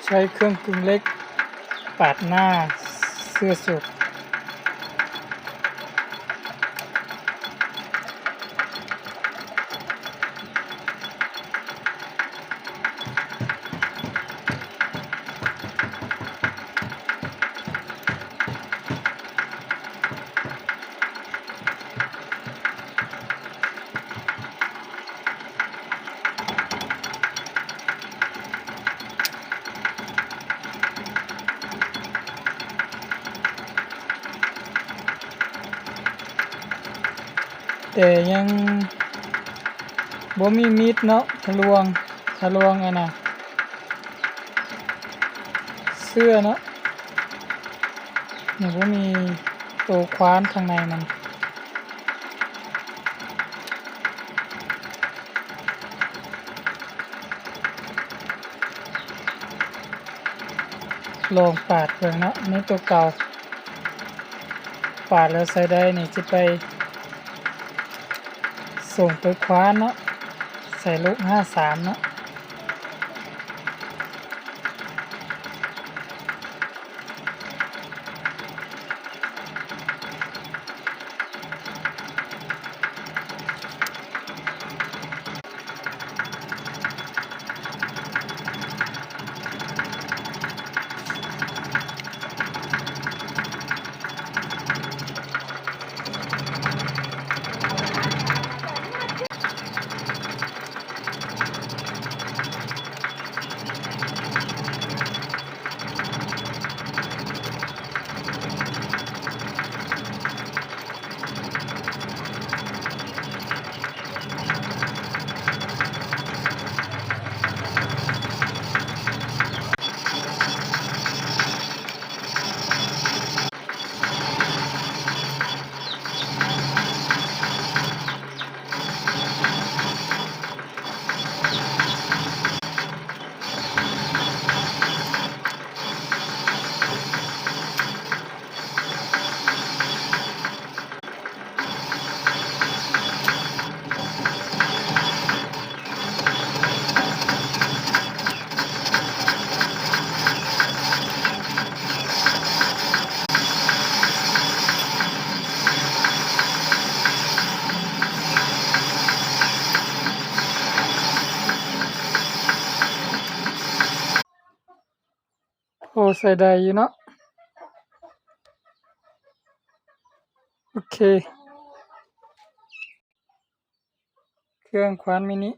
ใช้เครื่องกึ่งเล็กปาดหน้าเสื้อสูทแต่ยังบ่มีมีดเนาะทะลวงอันน่ะเสื้อเนาะยังบ่มีตัวคว้านข้างในมันลองปาดเบิ่งเนาะในตัวเก่าปาดแล้วใส่ได้นี่สิไปส่งไปคว้านเนาะใส่ลูก53เนาะโอ้ใส่ได้อยู่เนาะโอเคเครื่องคว้านมินิ